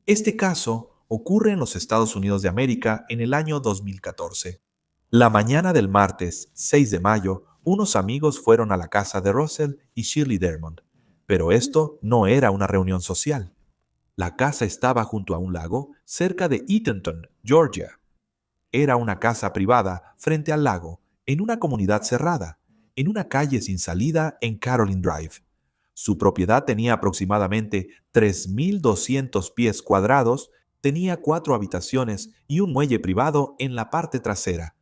Este caso ocurre en los Estados Unidos de América en el año 2014. La mañana del martes 6 de mayo, unos amigos fueron a la casa de Russell y Shirley Dermond, pero esto no era una reunión social. La casa estaba junto a un lago cerca de Eatonton, Georgia. Era una casa privada frente al lago, en una comunidad cerrada, en una calle sin salida en Caroline Drive. Su propiedad tenía aproximadamente 3.200 pies cuadrados, tenía 4 habitaciones y un muelle privado en la parte trasera.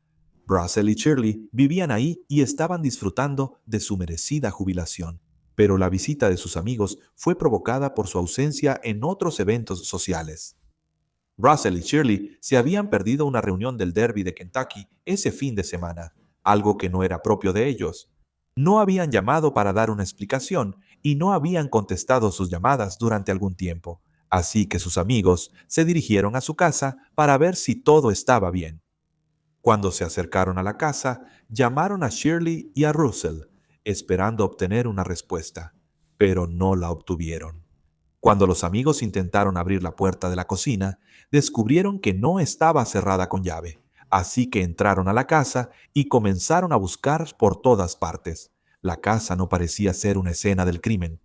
Russell y Shirley vivían ahí y estaban disfrutando de su merecida jubilación. Pero la visita de sus amigos fue provocada por su ausencia en otros eventos sociales. Russell y Shirley se habían perdido una reunión del Derby de Kentucky ese fin de semana, algo que no era propio de ellos. No habían llamado para dar una explicación y no habían contestado sus llamadas durante algún tiempo, así que sus amigos se dirigieron a su casa para ver si todo estaba bien. Cuando se acercaron a la casa, llamaron a Shirley y a Russell, esperando obtener una respuesta, pero no la obtuvieron. Cuando los amigos intentaron abrir la puerta de la cocina, descubrieron que no estaba cerrada con llave, así que entraron a la casa y comenzaron a buscar por todas partes. La casa no parecía ser una escena del crimen.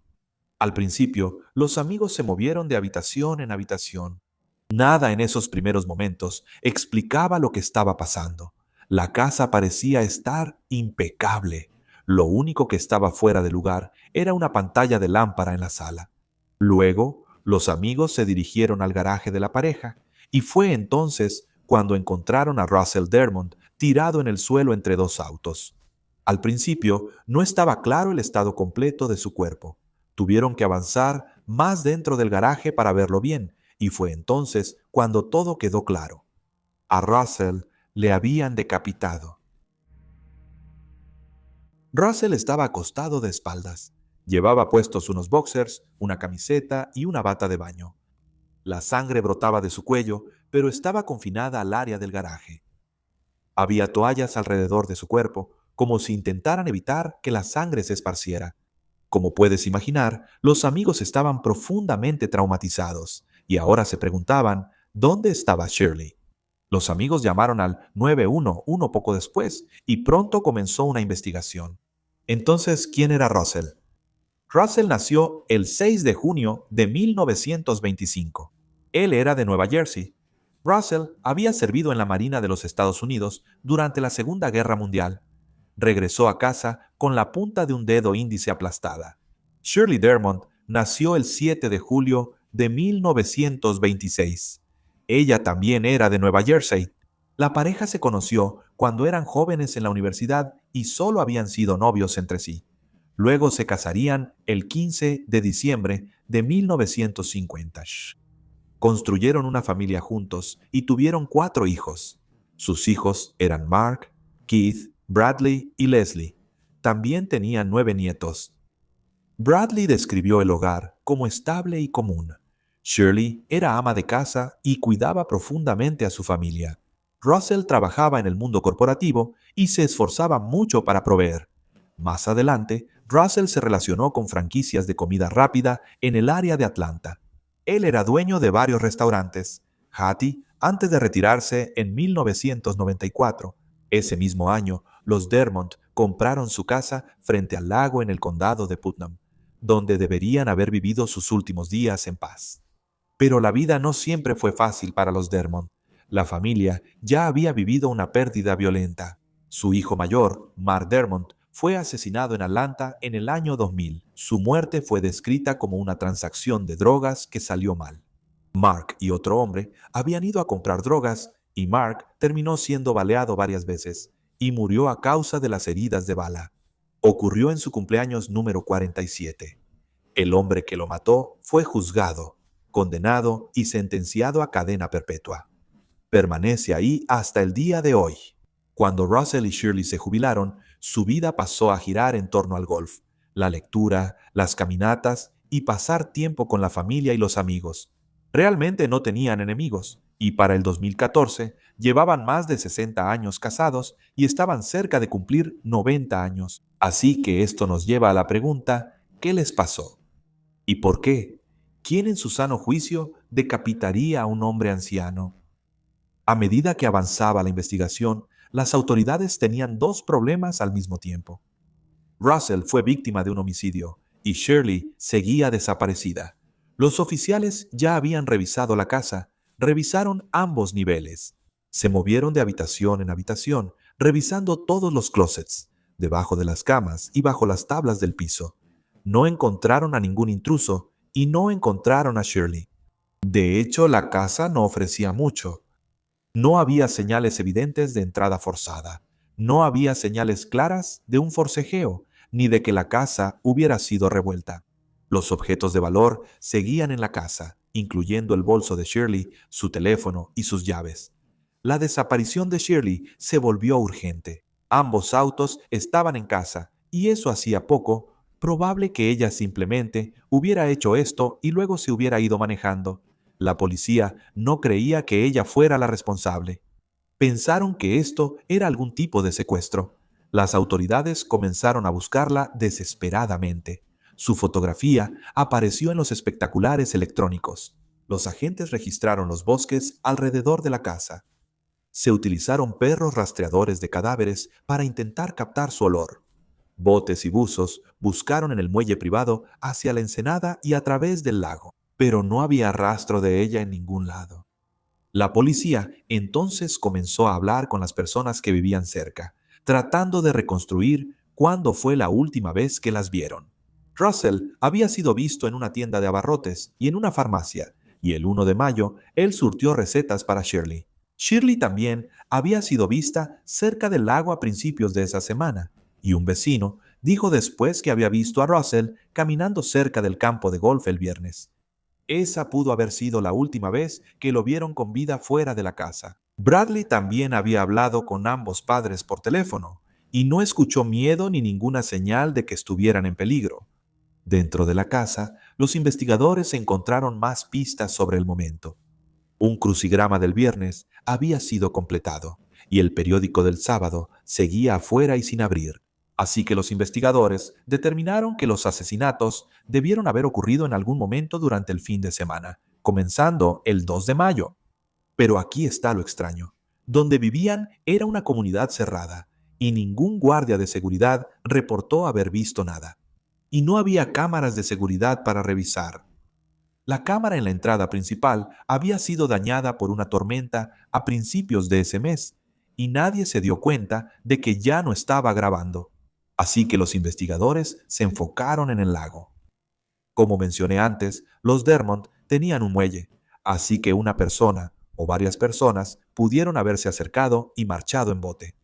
Al principio, los amigos se movieron de habitación en habitación. Nada en esos primeros momentos explicaba lo que estaba pasando. La casa parecía estar impecable. Lo único que estaba fuera de lugar era una pantalla de lámpara en la sala. Luego, los amigos se dirigieron al garaje de la pareja, y fue entonces cuando encontraron a Russell Dermond tirado en el suelo entre dos autos. Al principio, no estaba claro el estado completo de su cuerpo. Tuvieron que avanzar más dentro del garaje para verlo bien, y fue entonces cuando todo quedó claro. A Russell le habían decapitado. Russell estaba acostado de espaldas. Llevaba puestos unos boxers, una camiseta y una bata de baño. La sangre brotaba de su cuello, pero estaba confinada al área del garaje. Había toallas alrededor de su cuerpo, como si intentaran evitar que la sangre se esparciera. Como puedes imaginar, los amigos estaban profundamente traumatizados y ahora se preguntaban dónde estaba Shirley. Los amigos llamaron al 911 poco después y pronto comenzó una investigación. Entonces, ¿quién era Russell? Russell nació el 6 de junio de 1925. Él era de Nueva Jersey. Russell había servido en la Marina de los Estados Unidos durante la Segunda Guerra Mundial. Regresó a casa con la punta de un dedo índice aplastada. Shirley Dermond nació el 7 de julio de 1926. Ella también era de Nueva Jersey. La pareja se conoció cuando eran jóvenes en la universidad y solo habían sido novios entre sí. Luego se casarían el 15 de diciembre de 1950. Construyeron una familia juntos y tuvieron 4 hijos. Sus hijos eran Mark, Keith, Bradley y Leslie. También tenían 9 nietos. Bradley describió el hogar como estable y común. Shirley era ama de casa y cuidaba profundamente a su familia. Russell trabajaba en el mundo corporativo y se esforzaba mucho para proveer. Más adelante, Russell se relacionó con franquicias de comida rápida en el área de Atlanta. Él era dueño de varios restaurantes. Hattie, antes de retirarse en 1994, ese mismo año, los Dermont compraron su casa frente al lago en el condado de Putnam, donde deberían haber vivido sus últimos días en paz. Pero la vida no siempre fue fácil para los Dermont. La familia ya había vivido una pérdida violenta. Su hijo mayor, Mark Dermont, fue asesinado en Atlanta en el año 2000. Su muerte fue descrita como una transacción de drogas que salió mal. Mark y otro hombre habían ido a comprar drogas y Mark terminó siendo baleado varias veces y murió a causa de las heridas de bala. Ocurrió en su cumpleaños número 47. El hombre que lo mató fue juzgado, condenado y sentenciado a cadena perpetua. Permanece ahí hasta el día de hoy. Cuando Russell y Shirley se jubilaron, su vida pasó a girar en torno al golf, la lectura, las caminatas y pasar tiempo con la familia y los amigos. Realmente no tenían enemigos, y para el 2014 llevaban más de 60 años casados y estaban cerca de cumplir 90 años. Así que esto nos lleva a la pregunta, ¿qué les pasó? ¿Y por qué? ¿Quién en su sano juicio decapitaría a un hombre anciano? A medida que avanzaba la investigación, las autoridades tenían dos problemas al mismo tiempo. Russell fue víctima de un homicidio y Shirley seguía desaparecida. Los oficiales ya habían revisado la casa, revisaron ambos niveles. Se movieron de habitación en habitación, revisando todos los closets, debajo de las camas y bajo las tablas del piso. No encontraron a ningún intruso y no encontraron a Shirley. De hecho, la casa no ofrecía mucho. No había señales evidentes de entrada forzada. No había señales claras de un forcejeo, ni de que la casa hubiera sido revuelta. Los objetos de valor seguían en la casa, incluyendo el bolso de Shirley, su teléfono y sus llaves. La desaparición de Shirley se volvió urgente. Ambos autos estaban en casa, y eso hacía poco, probable que ella simplemente hubiera hecho esto y luego se hubiera ido manejando. La policía no creía que ella fuera la responsable. Pensaron que esto era algún tipo de secuestro. Las autoridades comenzaron a buscarla desesperadamente. Su fotografía apareció en los espectaculares electrónicos. Los agentes registraron los bosques alrededor de la casa. Se utilizaron perros rastreadores de cadáveres para intentar captar su olor. Botes y buzos buscaron en el muelle privado hacia la ensenada y a través del lago, pero no había rastro de ella en ningún lado. La policía entonces comenzó a hablar con las personas que vivían cerca, tratando de reconstruir cuándo fue la última vez que las vieron. Russell había sido visto en una tienda de abarrotes y en una farmacia, y el 1 de mayo él surtió recetas para Shirley. Shirley también había sido vista cerca del lago a principios de esa semana, y un vecino dijo después que había visto a Russell caminando cerca del campo de golf el viernes. Esa pudo haber sido la última vez que lo vieron con vida fuera de la casa. Bradley también había hablado con ambos padres por teléfono y no escuchó miedo ni ninguna señal de que estuvieran en peligro. Dentro de la casa, los investigadores encontraron más pistas sobre el momento. Un crucigrama del viernes había sido completado y el periódico del sábado seguía afuera y sin abrir. Así que los investigadores determinaron que los asesinatos debieron haber ocurrido en algún momento durante el fin de semana, comenzando el 2 de mayo. Pero aquí está lo extraño. Donde vivían era una comunidad cerrada, y ningún guardia de seguridad reportó haber visto nada. Y no había cámaras de seguridad para revisar. La cámara en la entrada principal había sido dañada por una tormenta a principios de ese mes, y nadie se dio cuenta de que ya no estaba grabando. Así que los investigadores se enfocaron en el lago. Como mencioné antes, los Dermont tenían un muelle, así que una persona o varias personas pudieron haberse acercado y marchado en bote.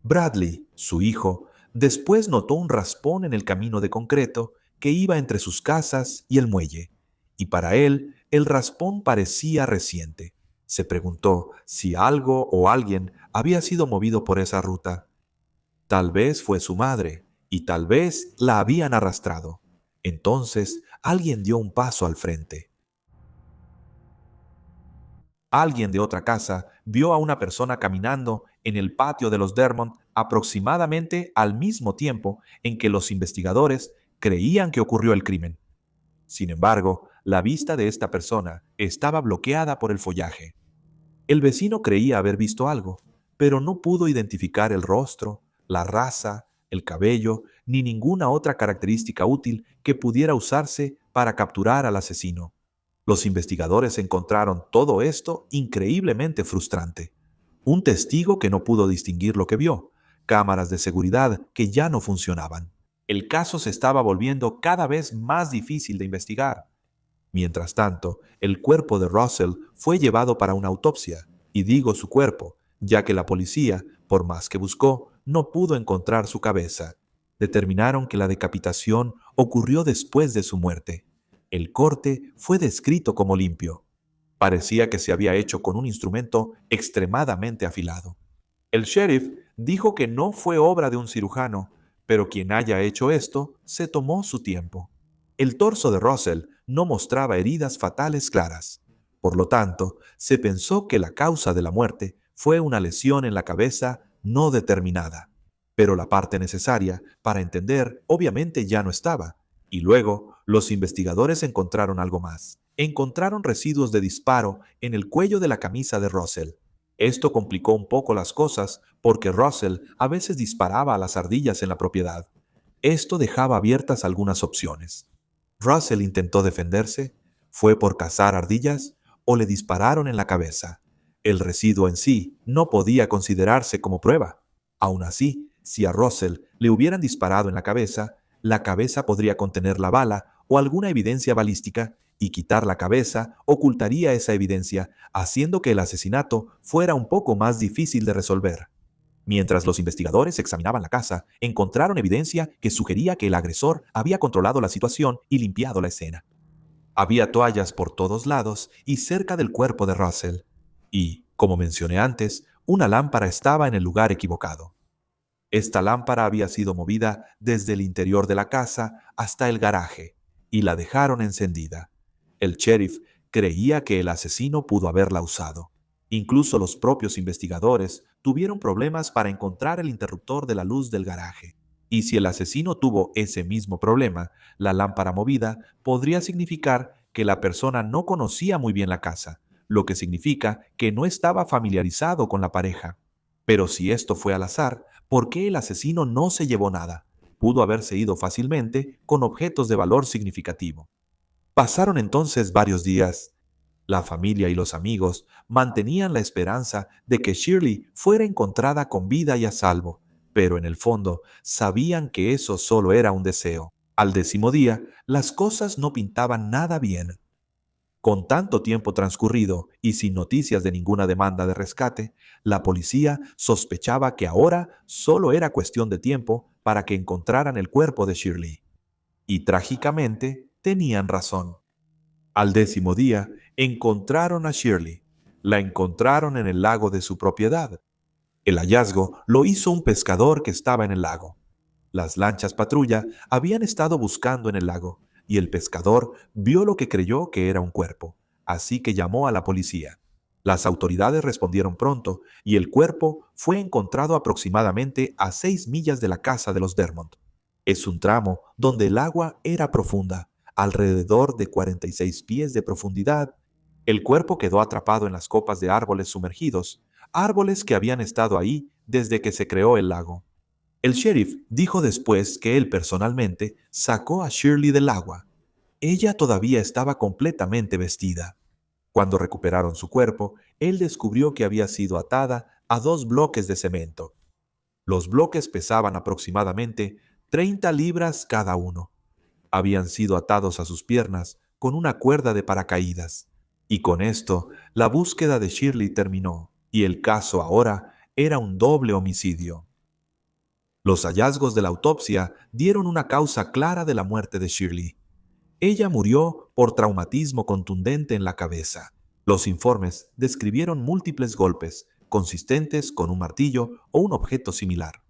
Bradley, su hijo, después notó un raspón en el camino de concreto que iba entre sus casas y el muelle, y para él el raspón parecía reciente. Se preguntó si algo o alguien había sido movido por esa ruta. Tal vez fue su madre, y tal vez la habían arrastrado. Entonces alguien dio un paso al frente. Alguien de otra casa vio a una persona caminando en el patio de los Dermont aproximadamente al mismo tiempo en que los investigadores creían que ocurrió el crimen. Sin embargo, la vista de esta persona estaba bloqueada por el follaje. El vecino creía haber visto algo, pero no pudo identificar el rostro, la raza, el cabello, ni ninguna otra característica útil que pudiera usarse para capturar al asesino. Los investigadores encontraron todo esto increíblemente frustrante. Un testigo que no pudo distinguir lo que vio, cámaras de seguridad que ya no funcionaban. El caso se estaba volviendo cada vez más difícil de investigar. Mientras tanto, el cuerpo de Russell fue llevado para una autopsia, y digo su cuerpo, ya que la policía, por más que buscó, no pudo encontrar su cabeza. Determinaron que la decapitación ocurrió después de su muerte. El corte fue descrito como limpio. Parecía que se había hecho con un instrumento extremadamente afilado. El sheriff dijo que no fue obra de un cirujano, pero quien haya hecho esto se tomó su tiempo. El torso de Russell no mostraba heridas fatales claras. Por lo tanto, se pensó que la causa de la muerte fue una lesión en la cabeza no determinada. Pero la parte necesaria para entender obviamente ya no estaba. Y luego, los investigadores encontraron algo más. Encontraron residuos de disparo en el cuello de la camisa de Russell. Esto complicó un poco las cosas porque Russell a veces disparaba a las ardillas en la propiedad. Esto dejaba abiertas algunas opciones. Russell intentó defenderse, fue por cazar ardillas o le dispararon en la cabeza. El residuo en sí no podía considerarse como prueba. Aún así, si a Russell le hubieran disparado en la cabeza podría contener la bala o alguna evidencia balística, y quitar la cabeza ocultaría esa evidencia, haciendo que el asesinato fuera un poco más difícil de resolver. Mientras los investigadores examinaban la casa, encontraron evidencia que sugería que el agresor había controlado la situación y limpiado la escena. Había toallas por todos lados y cerca del cuerpo de Russell. Y, como mencioné antes, una lámpara estaba en el lugar equivocado. Esta lámpara había sido movida desde el interior de la casa hasta el garaje y la dejaron encendida. El sheriff creía que el asesino pudo haberla usado. Incluso los propios investigadores tuvieron problemas para encontrar el interruptor de la luz del garaje. Y si el asesino tuvo ese mismo problema, la lámpara movida podría significar que la persona no conocía muy bien la casa, lo que significa que no estaba familiarizado con la pareja. Pero si esto fue al azar, ¿por qué el asesino no se llevó nada? Pudo haberse ido fácilmente con objetos de valor significativo. Pasaron entonces varios días. La familia y los amigos mantenían la esperanza de que Shirley fuera encontrada con vida y a salvo, pero en el fondo sabían que eso solo era un deseo. Al 10.º día, las cosas no pintaban nada bien. Con tanto tiempo transcurrido y sin noticias de ninguna demanda de rescate, la policía sospechaba que ahora solo era cuestión de tiempo para que encontraran el cuerpo de Shirley. Y trágicamente tenían razón. Al 10.º día, encontraron a Shirley. La encontraron en el lago de su propiedad. El hallazgo lo hizo un pescador que estaba en el lago. Las lanchas patrulla habían estado buscando en el lago, y el pescador vio lo que creyó que era un cuerpo, así que llamó a la policía. Las autoridades respondieron pronto, y el cuerpo fue encontrado aproximadamente a 6 millas de la casa de los Dermont. Es un tramo donde el agua era profunda, alrededor de 46 pies de profundidad. El cuerpo quedó atrapado en las copas de árboles sumergidos, árboles que habían estado ahí desde que se creó el lago. El sheriff dijo después que él personalmente sacó a Shirley del agua. Ella todavía estaba completamente vestida. Cuando recuperaron su cuerpo, él descubrió que había sido atada a 2 bloques de cemento. Los bloques pesaban aproximadamente 30 libras cada uno. Habían sido atados a sus piernas con una cuerda de paracaídas. Y con esto, la búsqueda de Shirley terminó, y el caso ahora era un doble homicidio. Los hallazgos de la autopsia dieron una causa clara de la muerte de Shirley. Ella murió por traumatismo contundente en la cabeza. Los informes describieron múltiples golpes, consistentes con un martillo o un objeto similar.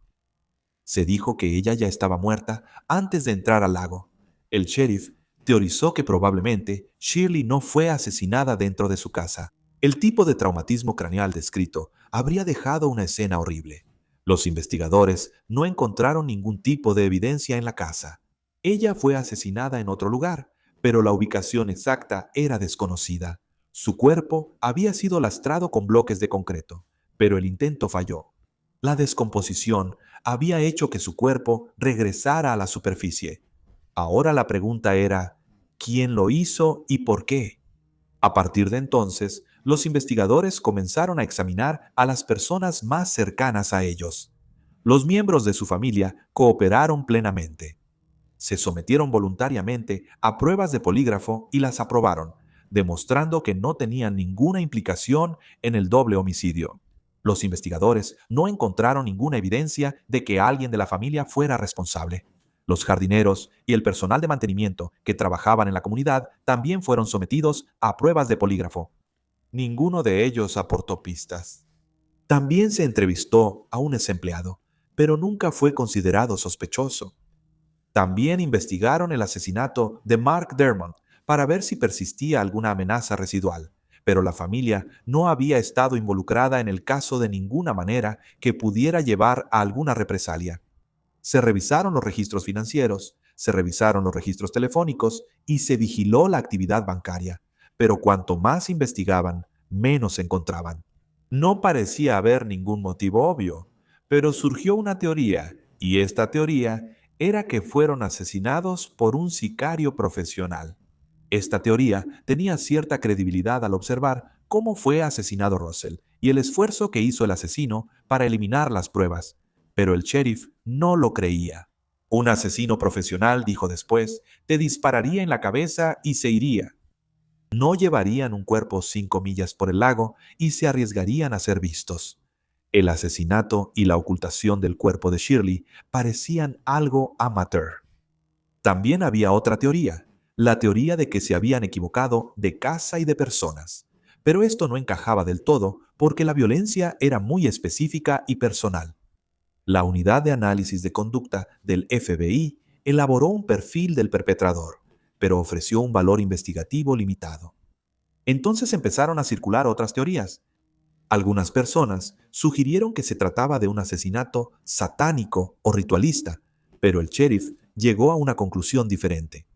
Se dijo que ella ya estaba muerta antes de entrar al lago. El sheriff teorizó que probablemente Shirley no fue asesinada dentro de su casa. El tipo de traumatismo craneal descrito habría dejado una escena horrible. Los investigadores no encontraron ningún tipo de evidencia en la casa. Ella fue asesinada en otro lugar, pero la ubicación exacta era desconocida. Su cuerpo había sido lastrado con bloques de concreto, pero el intento falló. La descomposición había hecho que su cuerpo regresara a la superficie. Ahora la pregunta era, ¿quién lo hizo y por qué? A partir de entonces, los investigadores comenzaron a examinar a las personas más cercanas a ellos. Los miembros de su familia cooperaron plenamente. Se sometieron voluntariamente a pruebas de polígrafo y las aprobaron, demostrando que no tenían ninguna implicación en el doble homicidio. Los investigadores no encontraron ninguna evidencia de que alguien de la familia fuera responsable. Los jardineros y el personal de mantenimiento que trabajaban en la comunidad también fueron sometidos a pruebas de polígrafo. Ninguno de ellos aportó pistas. También se entrevistó a un desempleado, pero nunca fue considerado sospechoso. También investigaron el asesinato de Mark Dermont para ver si persistía alguna amenaza residual, pero la familia no había estado involucrada en el caso de ninguna manera que pudiera llevar a alguna represalia. Se revisaron los registros financieros, Se revisaron los registros telefónicos y se vigiló la actividad bancaria, pero cuanto más investigaban, menos encontraban. No parecía haber ningún motivo obvio, pero surgió una teoría, y esta teoría era que fueron asesinados por un sicario profesional. Esta teoría tenía cierta credibilidad al observar cómo fue asesinado Russell y el esfuerzo que hizo el asesino para eliminar las pruebas, pero el sheriff no lo creía. Un asesino profesional, dijo después, te dispararía en la cabeza y se iría. No llevarían un cuerpo 5 millas por el lago y se arriesgarían a ser vistos. El asesinato y la ocultación del cuerpo de Shirley parecían algo amateur. También había otra teoría, la teoría de que se habían equivocado de casa y de personas. Pero esto no encajaba del todo porque la violencia era muy específica y personal. La unidad de análisis de conducta del FBI elaboró un perfil del perpetrador, pero ofreció un valor investigativo limitado. Entonces empezaron a circular otras teorías. Algunas personas sugirieron que se trataba de un asesinato satánico o ritualista, pero el sheriff llegó a una conclusión diferente.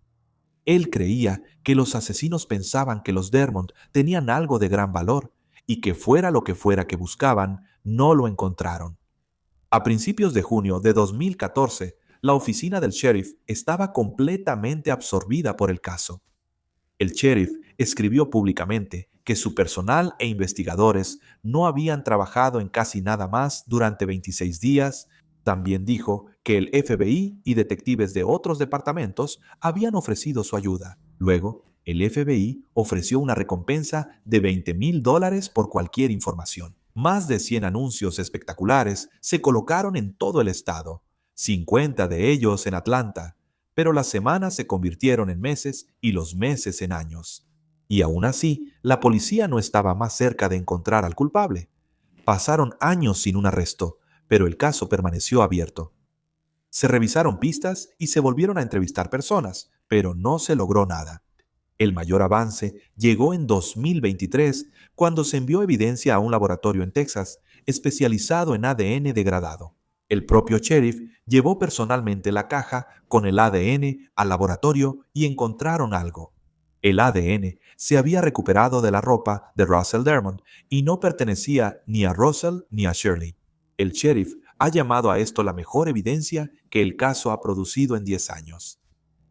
Él creía que los asesinos pensaban que los Dermont tenían algo de gran valor y que fuera lo que fuera que buscaban, no lo encontraron. A principios de junio de 2014, la oficina del sheriff estaba completamente absorbida por el caso. El sheriff escribió públicamente que su personal e investigadores no habían trabajado en casi nada más durante 26 días. También dijo que el FBI y detectives de otros departamentos habían ofrecido su ayuda. Luego, el FBI ofreció una recompensa de $20,000 por cualquier información. Más de 100 anuncios espectaculares se colocaron en todo el estado, 50 de ellos en Atlanta, pero las semanas se convirtieron en meses y los meses en años. Y aún así, la policía no estaba más cerca de encontrar al culpable. Pasaron años sin un arresto, pero el caso permaneció abierto. Se revisaron pistas y se volvieron a entrevistar personas, pero no se logró nada. El mayor avance llegó en 2023, cuando se envió evidencia a un laboratorio en Texas, especializado en ADN degradado. El propio sheriff llevó personalmente la caja con el ADN al laboratorio y encontraron algo. El ADN se había recuperado de la ropa de Russell Dermont y no pertenecía ni a Russell ni a Shirley. El sheriff ha llamado a esto la mejor evidencia que el caso ha producido en 10 años.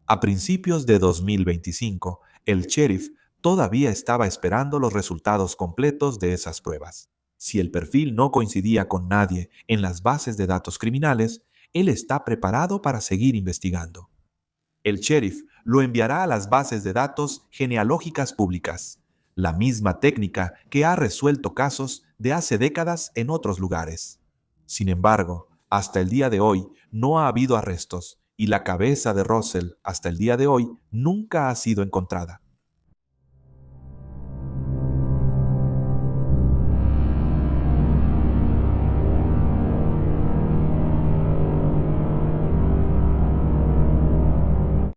A principios de 2025, el sheriff todavía estaba esperando los resultados completos de esas pruebas. Si el perfil no coincidía con nadie en las bases de datos criminales, él está preparado para seguir investigando. El sheriff lo enviará a las bases de datos genealógicas públicas, la misma técnica que ha resuelto casos de hace décadas en otros lugares. Sin embargo, hasta el día de hoy no ha habido arrestos y la cabeza de Russell hasta el día de hoy nunca ha sido encontrada.